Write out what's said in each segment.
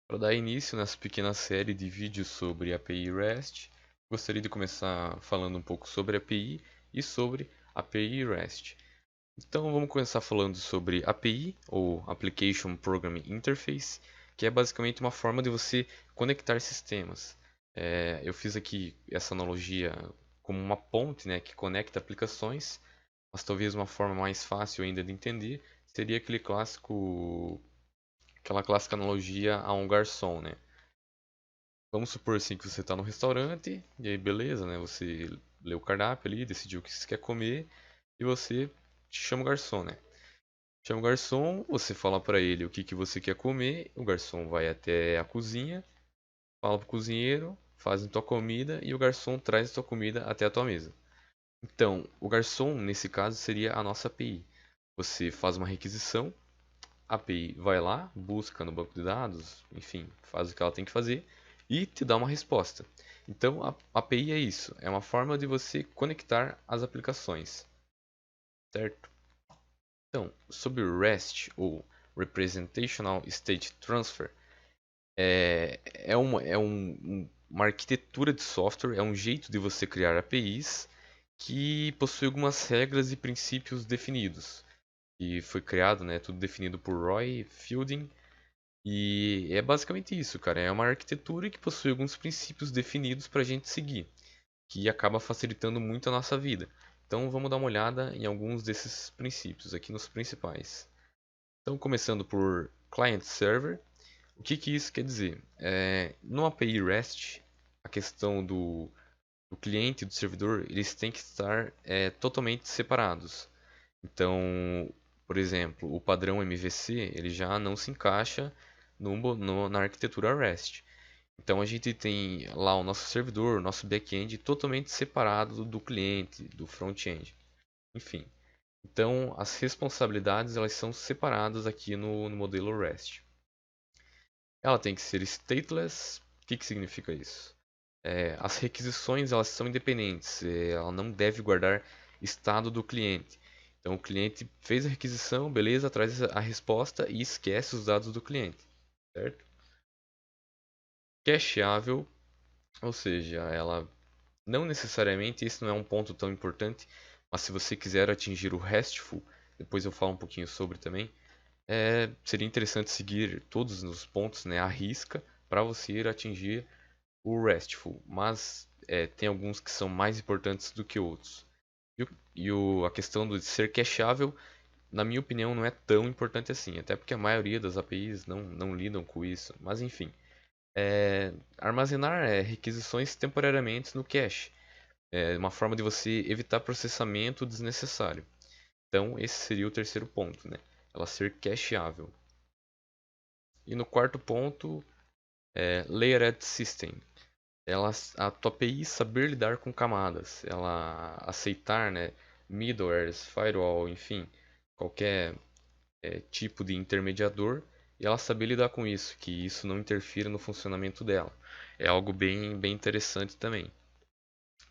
Para dar início nessa pequena série de vídeos sobre API REST, gostaria de começar falando um pouco sobre API e sobre API REST. Então vamos começar falando sobre API, ou Application Programming Interface, que é basicamente uma forma de você conectar sistemas. Eu fiz aqui essa analogia como uma ponte, né, que conecta aplicações, mas talvez uma forma mais fácil ainda de entender seria aquela clássica analogia a um garçom, né? Vamos supor assim que você está no restaurante e aí beleza, né? Você lê o cardápio ali, decidiu o que você quer comer e você chama o garçom, né? Chama o garçom, você fala para ele o que você quer comer, o garçom vai até a cozinha, fala pro cozinheiro, faz a tua comida e o garçom traz a tua comida até a tua mesa. Então, o garçom nesse caso seria a nossa API. Você faz uma requisição, a API vai lá, busca no banco de dados, enfim, faz o que ela tem que fazer e te dá uma resposta. Então, a API é isso, é uma forma de você conectar as aplicações, certo? Então, sobre o REST, ou Representational State Transfer, uma arquitetura de software, é um jeito de você criar APIs que possui algumas regras e princípios definidos. E foi criado, né, tudo definido por Roy Fielding. E é basicamente isso, cara. É uma arquitetura que possui alguns princípios definidos para a gente seguir, que acaba facilitando muito a nossa vida. Então vamos dar uma olhada em alguns desses princípios, aqui nos principais. Então, começando por Client Server, o que isso quer dizer? No API REST, a questão do cliente e do servidor, eles têm que estar totalmente separados. Então, por exemplo, o padrão MVC ele já não se encaixa na arquitetura REST. Então a gente tem lá o nosso servidor, o nosso back-end totalmente separado do cliente, do front-end. Enfim, então as responsabilidades elas são separadas aqui no modelo REST. Ela tem que ser stateless. O que significa isso? As requisições elas são independentes. Ela não deve guardar estado do cliente. Então o cliente fez a requisição, beleza, traz a resposta e esquece os dados do cliente, certo? Cacheável, ou seja, ela não necessariamente, esse não é um ponto tão importante, mas se você quiser atingir o RESTful, depois eu falo um pouquinho sobre também, seria interessante seguir todos os pontos, né, à risca para você ir atingir o RESTful, mas tem alguns que são mais importantes do que outros. A questão de ser cacheável, na minha opinião, não é tão importante assim, até porque a maioria das APIs não lidam com isso, mas enfim. Armazenar requisições temporariamente no cache. É uma forma de você evitar processamento desnecessário. Então, esse seria o terceiro ponto, né? Ela ser cacheável. E no quarto ponto, Layered System. A tua API saber lidar com camadas. Ela aceitar, né, middlewares, firewall, enfim, qualquer tipo de intermediador. E ela saber lidar com isso, que isso não interfira no funcionamento dela. É algo bem interessante também.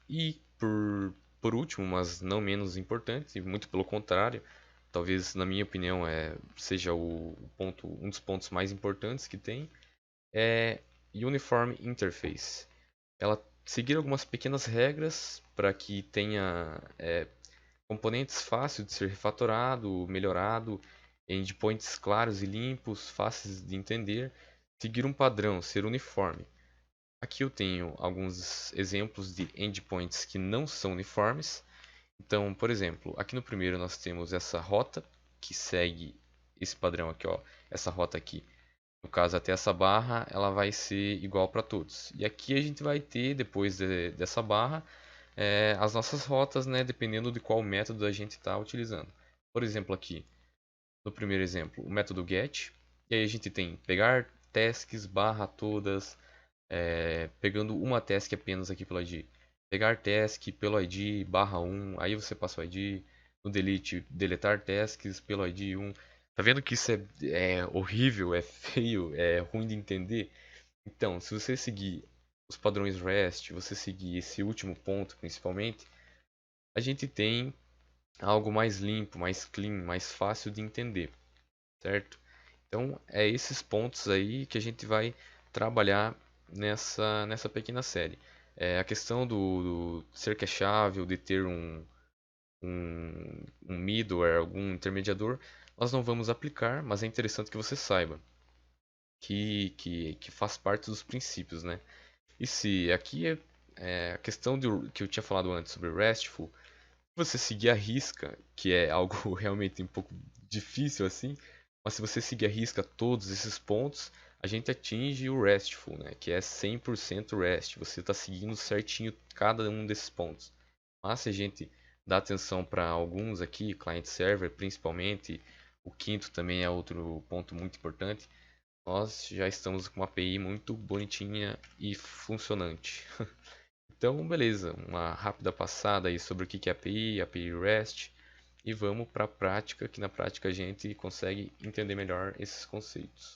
E por último, mas não menos importante, muito pelo contrário, talvez na minha opinião seja um dos pontos mais importantes que tem, é Uniform Interface. Ela seguir algumas pequenas regras para que tenha componentes fáceis de ser refatorado, melhorado, endpoints claros e limpos, fáceis de entender, seguir um padrão, ser uniforme. Aqui eu tenho alguns exemplos de endpoints que não são uniformes. Então, por exemplo, aqui no primeiro nós temos essa rota que segue esse padrão aqui, ó, essa rota aqui. No caso, até essa barra, ela vai ser igual para todos. E aqui a gente vai ter, depois dessa barra, as nossas rotas, né, dependendo de qual método a gente está utilizando. Por exemplo, aqui, no primeiro exemplo, o método get. E aí a gente tem pegar tasks barra todas, pegando uma task apenas aqui pelo ID. Pegar task pelo ID barra 1, aí você passa o ID. No delete, deletar tasks pelo ID 1. Tá vendo que isso é horrível, é feio, é ruim de entender? Então, se você seguir os padrões REST, você seguir esse último ponto principalmente, a gente tem algo mais limpo, mais clean, mais fácil de entender, certo? Então, é esses pontos aí que a gente vai trabalhar nessa pequena série. A questão do ser cacheável, de ter um middleware, algum intermediador, nós não vamos aplicar, mas é interessante que você saiba que faz parte dos princípios, né? E se aqui é a questão que eu tinha falado antes sobre RESTful, você seguir a risca, que é algo realmente um pouco difícil assim, mas se você seguir a risca todos esses pontos, a gente atinge o RESTful, né? Que é 100% REST. Você está seguindo certinho cada um desses pontos. Mas se a gente dá atenção para alguns aqui, client-server principalmente, o quinto também é outro ponto muito importante, nós já estamos com uma API muito bonitinha e funcionante. Então, beleza, uma rápida passada aí sobre o que é API, API REST, e vamos para a prática, que na prática a gente consegue entender melhor esses conceitos.